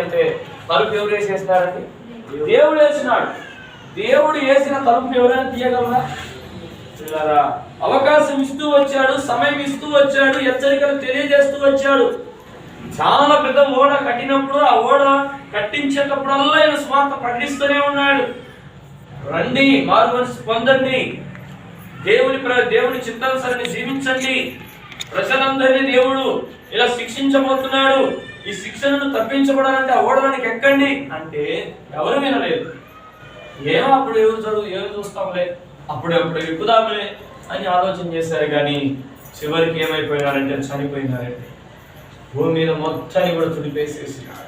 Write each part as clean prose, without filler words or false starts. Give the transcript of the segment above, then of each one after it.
అంటే తలుపు ఎవరు వేసేస్తారండి? దేవుడు వేసినాడు. దేవుడు వేసిన తలుపుని ఎవరైనా తీయగలరా? అవకాశం ఇస్తూ వచ్చాడు, సమయం ఇస్తూ వచ్చాడు, హెచ్చరికలు తెలియజేస్తూ వచ్చాడు. చాలా పెద్ద ఓడ కట్టినప్పుడు ఆ ఓడ కట్టించేటప్పుడల్లా ఆయన స్వార్థ ప్రకటిస్తూనే ఉన్నాడు. రండి, మారు మనసు పొందండి, దేవుని చిత్తానుసారాన్ని జీవించండి, ప్రజలందరినీ దేవుడు ఇలా శిక్షించబోతున్నాడు, ఈ శిక్షణను తప్పించబడాలంటే ఆ ఓడడానికి ఎక్కండి అంటే ఎవరు వినలేదు. ఏమో అప్పుడు ఎవరు చూస్తాంలే, అప్పుడు ఎక్కుదాములే అని ఆలోచన చేశారు. కానీ చివరికి ఏమైపోయినారంటే చనిపోయినారంటే భూమి మీద మొత్తాన్ని కూడా తుడిపేసేసినారు.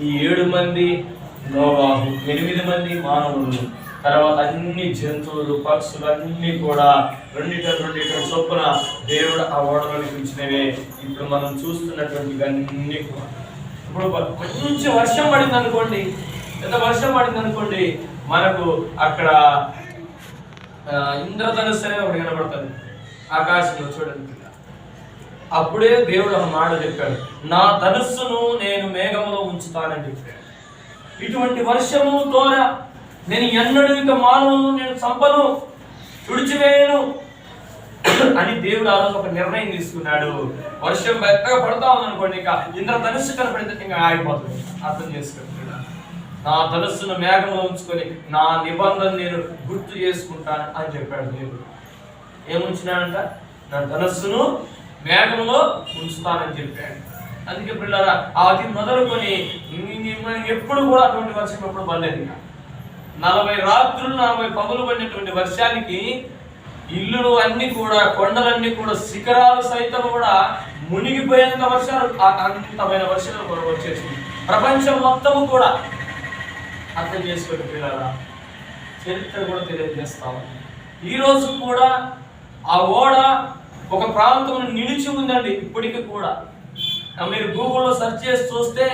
ఈ 7 మంది నోవాహు, 8 మంది మానవులు, తర్వాత అన్ని జంతువులు, పక్షులు అన్ని కూడా 2 చొప్పున దేవుడు ఆ ఓడలోకి ఉంచినవే. ఇప్పుడు మనం చూస్తున్నటువంటి అన్ని కూడా ఇప్పుడు మంచి వర్షం పడింది అనుకోండి, ఎంత వర్షం పడింది అనుకోండి, మనకు అక్కడ ఇంద్రధనుస్సు అనేది ఒకటి కనబడుతుంది ఆకాశంలో, చూడండి. అప్పుడే దేవుడు ఒక మాట చెప్పాడు, నా ధనుస్సును నేను మేఘంలో ఉంచుతానని చెప్పాడు. ఇటువంటి వర్షము తోర నేను ఎన్నడూ ఇక మానవులను నేను చంపను, తుడిచివేయను అని దేవుడు ఆ రోజు ఒక నిర్ణయం తీసుకున్నాడు. వర్షం పెద్దగా పడతా ఉందనుకోండి, ఇక ఇంద్రధనుస్సు కనపడితే ఇంకా ఆగిపోతుంది. అర్థం చేసుకోండి, నా ధనుస్సును మేఘంలో ఉంచుకొని నా నిబంధన నేను గుర్తు చేసుకుంటాను అని చెప్పాడు దేవుడు. ఏముంచినాడంట? నా ధనుస్సును మేఘంలో ఉంచుతానని చెప్పాడు. అందుకే పిల్లరా, అది మొదలుకొని ఎప్పుడు కూడా అటువంటి వర్షం ఎప్పుడు పడలేదు. 40 రాత్రులు 40 పగులు పడినటువంటి వర్షానికి ఇల్లులు అన్ని కూడా, కొండలన్నీ కూడా, శిఖరాలు సైతం కూడా మునిగిపోయేంత వర్షాలు, అంతమైన వర్షాలు కూడా వచ్చేసింది. ప్రపంచం మొత్తము కూడా అర్థం చేసుకోండి పిల్లరా, చరిత్ర కూడా తెలియజేస్తాము. ఈ రోజు కూడా ఆ ఓడ ఒక ప్రాంతంలో నిలిచి ఉందండి. ఇప్పటికీ కూడా మీరు గూగుల్లో సెర్చ్ చేసి చూస్తే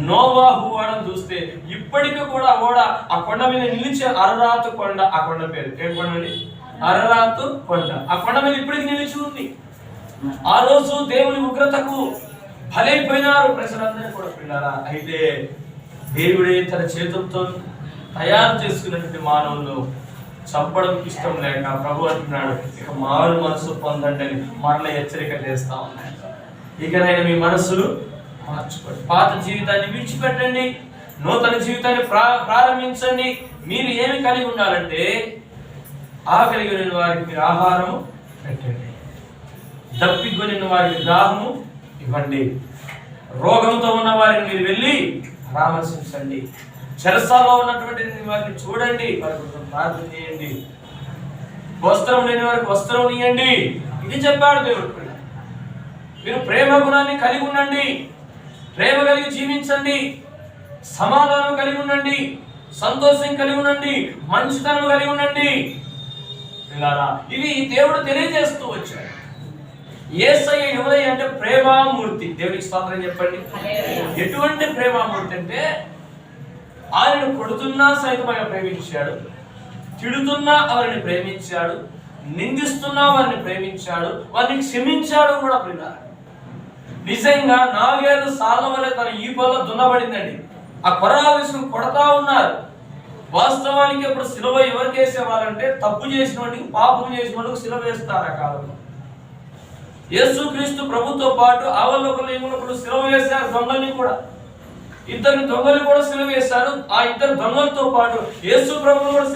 నోవాహు ఓడను చూస్తే ఇప్పటికీ కూడా ఓడ ఆ కొండ మీద నిలిచి, అరరాతు కొండ, ఆ కొండ పేరు ఏం కొండ అండి? అరరాతు కొండ. ఆ కొండ మీద ఇప్పటికి నిలిచి ఉంది. ఆ రోజు దేవుని ఉగ్రతకు బలైపోయినారు ప్రజలందరూ కూడా పిల్లరా. అయితే దేవుడే తన చేతులతో తయారు చేసుకున్నటువంటి మానవులను చంపడం ఇష్టం లేక ప్రభు అంటున్నాడు, ఇక మారు మనసు పొందండి అని మరల హెచ్చరిక చేస్తా ఉన్నాడు. ఇకనైనా మీ మనస్సులు మార్చుకోండి, పాత జీవితాన్ని విడిచిపెట్టండి, నూతన జీవితాన్ని ప్రారంభించండి. మీరు ఏమి కలిగి ఉండాలంటే ఆకలి కొనిన వారికి మీరు ఆహారము పెట్టండి, దప్పికొనిన వారికి దాహము ఇవ్వండి, రోగంతో ఉన్న వారిని మీరు వెళ్ళి పరామర్శించండి, చెరసాల్లో ఉన్నటువంటి వారిని చూడండి, వారికి ప్రార్థన చేయండి, వస్త్రం లేని వారికి వస్త్రం ఇవ్వండి. ఇది చెప్పాడు దేవుడు. మీరు ప్రేమ గుణాన్ని కలిగి ఉండండి, ప్రేమ కలిగి జీవించండి, సమాధానం కలిగి ఉండండి, సంతోషం కలిగి ఉండండి, మంచితనం కలిగి ఉండండి. ఇది దేవుడు తెలియజేస్తూ వచ్చాడు. యేసయ్య ఎవరై అంటే ప్రేమామూర్తి. దేవునికి స్తోత్రం చెప్పండి. ఎటువంటి ప్రేమామూర్తి అంటే ఆయన కొడుతున్నా సైతం ఆయన ప్రేమించాడు, తిడుతున్నా వారిని ప్రేమించాడు, నిందిస్తున్నా వారిని ప్రేమించాడు, వారిని క్షమించాడు కూడా. పిల్లలు నిజంగా 4 ఏళ్ళు సాల వల్ల తన ఈపల్లో దున్నబడిందండి. ఆ కొరడా విసుకు కొడతా ఉన్నారు. వాస్తవానికి ఇప్పుడు సిలువ ఎవరికి వేసేవాళ్ళంటే తప్పు చేసిన వాడికి, పాపం చేసిన వాడికి సిలువ వేస్తారు. ఆ కాలంలో యేసుక్రీస్తు ప్రభుతో పాటు ఆవలోకలు సిలువ వేశారు. దొంగల్ని కూడా, 2 దొంగలు కూడా సిలువ వేశారు. ఆ 2 దొంగలతో పాటు యేసు ప్రభువు కూడా